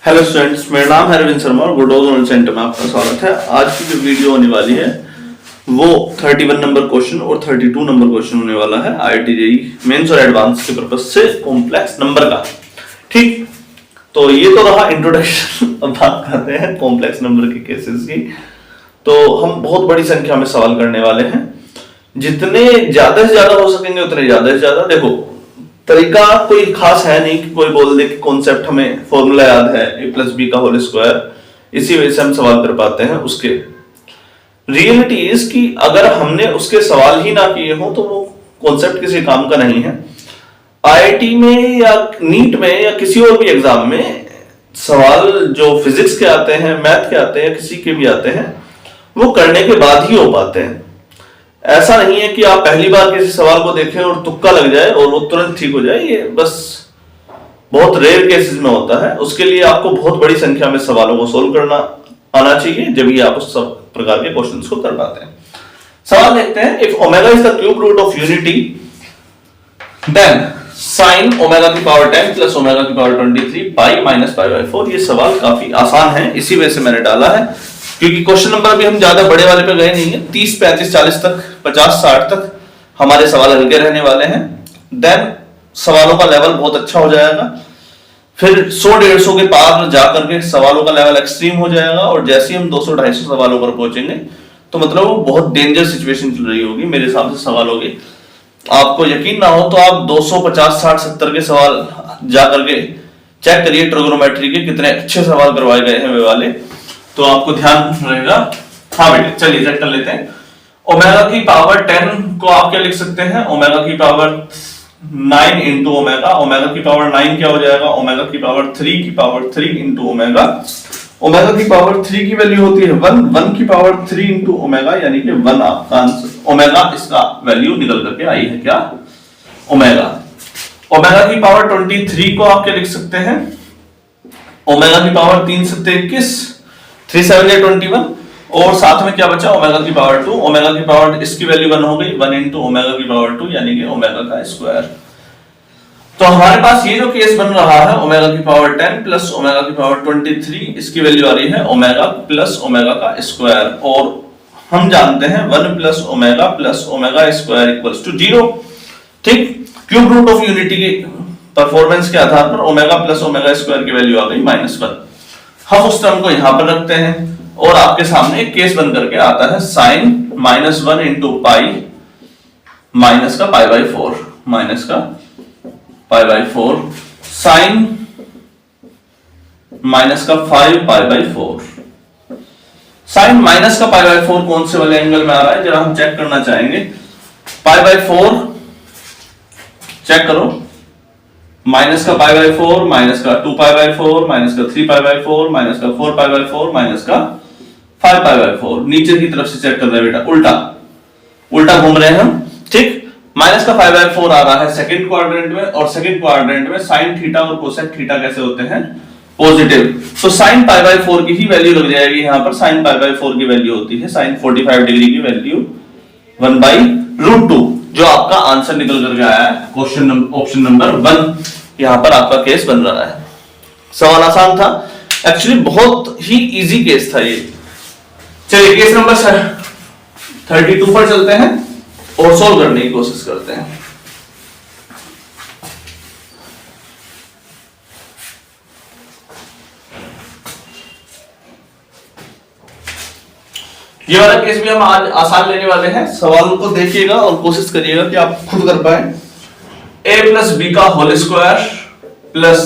Hello students, मेरा नाम है रविंद्र शर्मा और गुडोज ऑनलाइन सेंटर में आपका स्वागत है। आज की जो वीडियो होने वाली है वो 31 नंबर क्वेश्चन और 32 नंबर क्वेश्चन होने वाला है आईआईटी जेईई मेंस और एडवांस के पर्पस से कॉम्प्लेक्स नंबर का। ठीक, तो ये तो रहा इंट्रोडक्शन। अब बात करते हैं कॉम्प्लेक्स नंबर के केसेस की। तो हम बहुत बड़ी संख्या में सवाल करने वाले हैं, जितने ज्यादा से ज्यादा हो सकेंगे उतने ज्यादा से ज्यादा। देखो, तरीका कोई खास है नहीं कि कोई बोल दे कि कॉन्सेप्ट हमें फॉर्मूला याद है a+b का होल स्क्वायर, इसी वजह से हम सवाल कर पाते हैं उसके। रियलिटी इज कि अगर हमने उसके सवाल ही ना किए हो तो वो कॉन्सेप्ट किसी काम का नहीं है। आईआईटी में या नीट में या किसी और भी एग्जाम में सवाल जो फिजिक्स के आते हैं, मैथ के आते हैं, किसी के भी आते हैं, वो करने के बाद ही हो पाते हैं। ऐसा नहीं है कि आप पहली बार किसी सवाल को देखें और तुक्का लग जाए और वो तुरंत ठीक हो जाए। ये बस बहुत रेयर केसेस में होता है। उसके लिए आपको बहुत बड़ी संख्या में सवालों को सोल्व करना आना चाहिए, जब ही आप उस सब प्रकार के क्वेश्चंस को कर पाते हैं। सवाल देखते हैं, if omega is the cube root of unity then sine omega की पावर 10 प्लस ओमेगा की power 23 pi minus pi by 4। ये सवाल काफी आसान है, इसी वजह से मैंने डाला है, क्योंकि क्वेश्चन नंबर भी हम ज्यादा बड़े वाले पे गए नहीं है। 30, 35, 40 तक, 50, 60 तक हमारे सवाल हल्के रहने वाले हैं। देन सवालों का लेवल बहुत अच्छा हो जाएगा। फिर 100-150 के पार जाकर के सवालों का लेवल एक्सट्रीम हो जाएगा, और जैसे ही हम 200-250 सवालों पर पहुंचेंगे तो मतलब वो बहुत डेंजर सिचुएशन चल रही होगी मेरे हिसाब से सवालों की। आपको यकीन ना हो तो आप 250, 60, 70 के सवाल जाकर के चेक करिए, ट्रिग्नोमेट्री के कितने अच्छे सवाल करवाए गए हैं वे वाले, तो आपको ध्यान रहेगा। हाँ बेटे, चलिए चेक कर लेते हैं। ओमेगा की पावर 10 को आप क्या लिख सकते हैं? ओमेगा की पावर 9 इंटू ओमेगा। ओमेगा की पावर 9 क्या हो जाएगा? ओमेगा की पावर 3 की पावर 3 इंटू ओमेगा। ओमेगा की पावर 3 की वैल्यू होती है 1, 1 की पावर 3 इंटू ओमेगा, यानी कि 1 आपका आंसर। ओमेगा इसका वैल्यू निकल करके आई है क्या? ओमेगा। ओमेगा की पावर 23 को आप क्या लिख सकते हैं? ओमेगा की पावर 3 7 21, 3 7 21, और साथ में क्या बचा? ओमेगा की पावर 2। ओमेगा की पावर इसकी वैल्यू 1 हो गई, 1 इंटू ओमेगा की पावर 2, यानी कि ओमेगा का स्क्वायर। तो हमारे पास ये जो केस बन रहा है, ओमेगा की पावर 10 प्लस ओमेगा की पावर 23, इसकी वैल्यू आ रही है ओमेगा प्लस ओमेगा का स्क्वायर, और हम जानते हैं 1 plus omega square equals to 0। ठीक, क्यूब रूट ऑफ यूनिटी की परफॉर्मेंस के आधार पर ओमेगा प्लस ओमेगा स्क्वायर की वैल्यू आ गई -1। हम उस टर्म को यहां पर रखते हैं और आपके सामने एक केस बन करके आता है, साइन -1 इंटू पाई माइनस का पाई बाय 4, माइनस का पाई बाय 4, साइन माइनस का 5 पाई बाय 4। साइन माइनस का पाई बाय 4 कौन से वाले एंगल में आ रहा है जरा हम चेक करना चाहेंगे। पाई बाय 4 चेक करो, माइनस का पाई बाय 4, माइनस का 2 पाई बाय 4, माइनस का 3 पाई बाय 4, माइनस का 4 पाई बाय 4, माइनस का 5 पाई बाय 4। नीचे की तरफ से चेक कर रहे हैं बेटा, उल्टा घूम रहे हैं हम। ठीक, माइनस का 5 बाय 4 आ रहा है सेकंड क्वाड्रेंट में, और सेकंड क्वाड्रेंट में साइन थीटा और कोसेक थीटा कैसे होते हैं? पॉजिटिव। तो साइन पाई बाय 4 की ही वैल्यू लग जाएगी यहां पर। साइन पाई बाय 4 की वैल्यू होती है साइन 45 डिग्री की वैल्यू 1/√2, जो आपका आंसर निकल करके आया है क्वेश्चन ऑप्शन नंबर 1। यहां पर आपका केस बन रहा है। सवाल आसान था, एक्चुअली बहुत ही इजी केस था ये। चलिए केस नंबर 32 पर चलते हैं और सॉल्व करने की कोशिश करते हैं। ये वाला केस भी हम आज आसान लेने वाले हैं। सवाल को देखिएगा और कोशिश करिएगा कि आप खुद कर पाए। a प्लस बी का whole square plus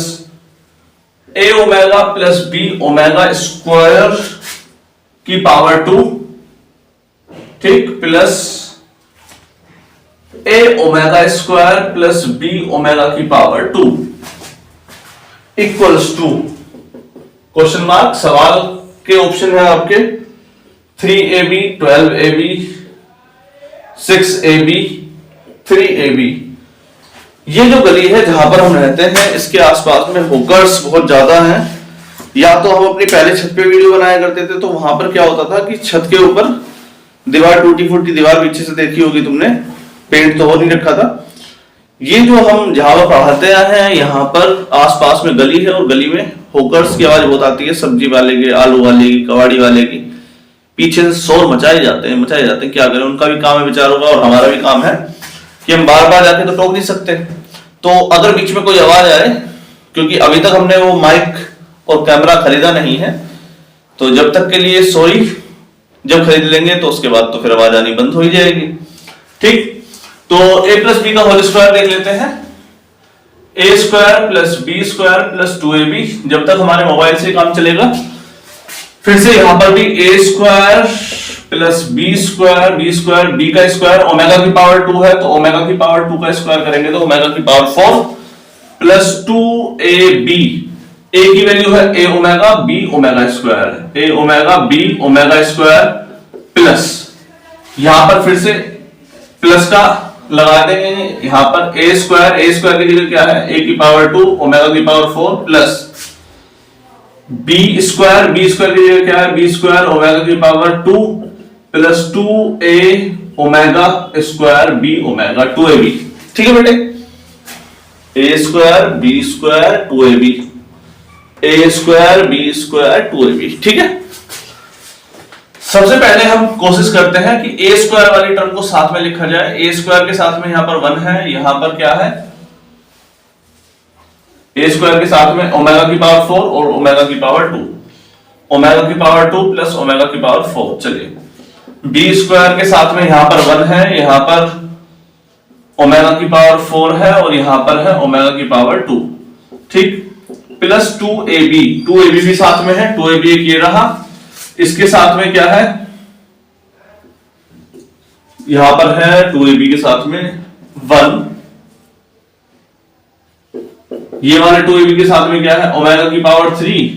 a omega plus b omega square की पावर 2, ठीक, plus a omega square plus b omega की power 2 equals to question mark. सवाल के ऑप्शन है आपके 3ab, 12ab, 6ab, 3ab। ये जो गली है जहां पर हम रहते हैं, इसके आसपास में होकर्स बहुत ज्यादा हैं। या तो हम अपनी पहले छत पे वीडियो बनाया करते थे, तो वहां पर क्या होता था कि छत के ऊपर दीवार टूटी फूटी दीवार पीछे से देखी होगी तुमने, पेंट तो हो नहीं रखा था, ये जो हम जहां पर पढ़ाते हैं यहाँ पर आसपास में गली है और गली में होकर्स की आवाज बहुत आती है, सब्जी वाले की, आलू वाले की, कबाड़ी वाले की, पीछे से शोर मचाए जाते हैं। क्या करें, उनका भी काम है बेचारों का और हमारा भी काम है कि हम बार बार जाके तो टोक नहीं सकते। तो अगर बीच में कोई आवाज आए, क्योंकि अभी तक हमने वो माइक और कैमरा खरीदा नहीं है, तो जब तक के लिए सॉरी, जब खरीद लेंगे तो उसके बाद तो फिर आवाज आनी बंद हो ही जाएगी। ठीक, तो a प्लस बी का होल स्क्वायर देख लेते हैं। a square plus B square plus 2ab, जब तक हमारे मोबाइल से काम चलेगा। फिर से यहां पर भी a square plus B square, B का स्क्वायर, ओमेगा की पावर 2 है तो ओमेगा की पावर 2 का स्क्वायर करेंगे तो ओमेगा की पावर 4 प्लस 2ab, a की वैल्यू है a omega, b omega square, a omega b omega square plus, यहां पर फिर से प्लस का लगा देंगे, यहां पर a स्क्वायर की जगह क्या है, a की पावर 2 ओमेगा की पावर 4 प्लस b स्क्वायर की जगह क्या है, b स्क्वायर ओमेगा की power 2 plus 2a omega square b omega 2ab। ठीक है बेटे, a square b square 2ab, a square b square 2ab। ठीक है, सबसे पहले हम कोशिश करते हैं कि a स्क्वायर वाली टर्म को साथ में लिखा जाए। a स्क्वायर के साथ में यहां पर 1 है, यहां पर क्या है, a स्क्वायर के साथ में ओमेगा की पावर 4 और ओमेगा की पावर 2, ओमेगा की पावर 2 प्लस ओमेगा की पावर 4। चलिए b स्क्वायर के साथ में यहां पर 1 है, यहां पर ओमेगा की पावर 4 है और यहां पर है ओमेगा की पावर 2। ठीक, प्लस 2ab भी साथ में है, 2ab एक ये रहा, इसके साथ में क्या है, यहां पर है 2ab के साथ में 1, ये वाले 2ab के साथ में क्या है, ओमेगा की पावर 3,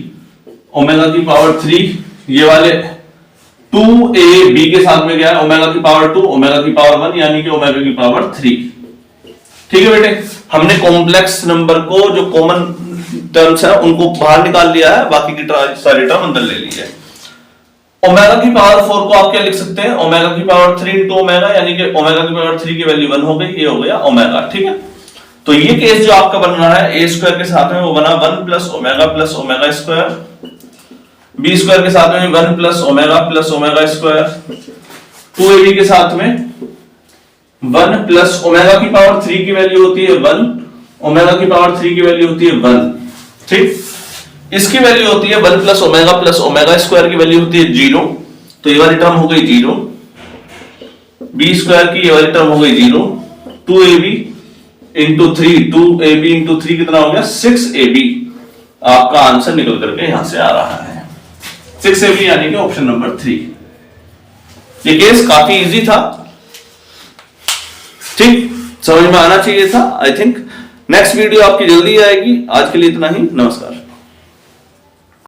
ओमेगा की पावर 3, ये वाले 2ab के साथ में क्या है, ओमेगा की पावर 2 ओमेगा की पावर 1 यानी कि ओमेगा की पावर 3। ठीक है बेटे, हमने कॉम्प्लेक्स नंबर को जो कॉमन टर्म्स है उनको बाहर निकाल लिया है, बाकी की सारी टर्म अंदर ले ली है। ओमेगा की पावर 4 को आप क्या लिख सकते हैं, ओमेगा की पावर 3 इंटू ओमेगा, यानी कि ओमेगा की पावर 3 की वैल्यू 1 हो गई, ये हो गया ओमेगा। ठीक है, तो ये केस जो आपका बन रहा है a स्क्वायर के साथ में वो बना 1 plus omega square, b square के साथ में 1 प्लस ओमेगा स्क्वायर, 2ab के साथ में 1 प्लस ओमेगा की पावर 3 की वैल्यू होती है 1, ओमेगा की पावर 3 की वैल्यू होती है 1। ठीक, इसकी वैल्यू होती है 1 प्लस ओमेगा स्क्वायर की वैल्यू होती है 0, तो ये वाली टर्म हो गई 0, b स्क्वायर की ये वाली टर्म हो गई 0, 2ab इंटू 3, 2ab इंटू 3 कितना हो गया 6ab। आपका आंसर निकल करके यहां से आ रहा है 6ab, यानी कि ऑप्शन नंबर 3। ये केस काफी इजी था, ठीक, समझ में आना चाहिए था। आई थिंक नेक्स्ट वीडियो आपकी जल्दी आएगी। आज के लिए इतना ही, नमस्कार।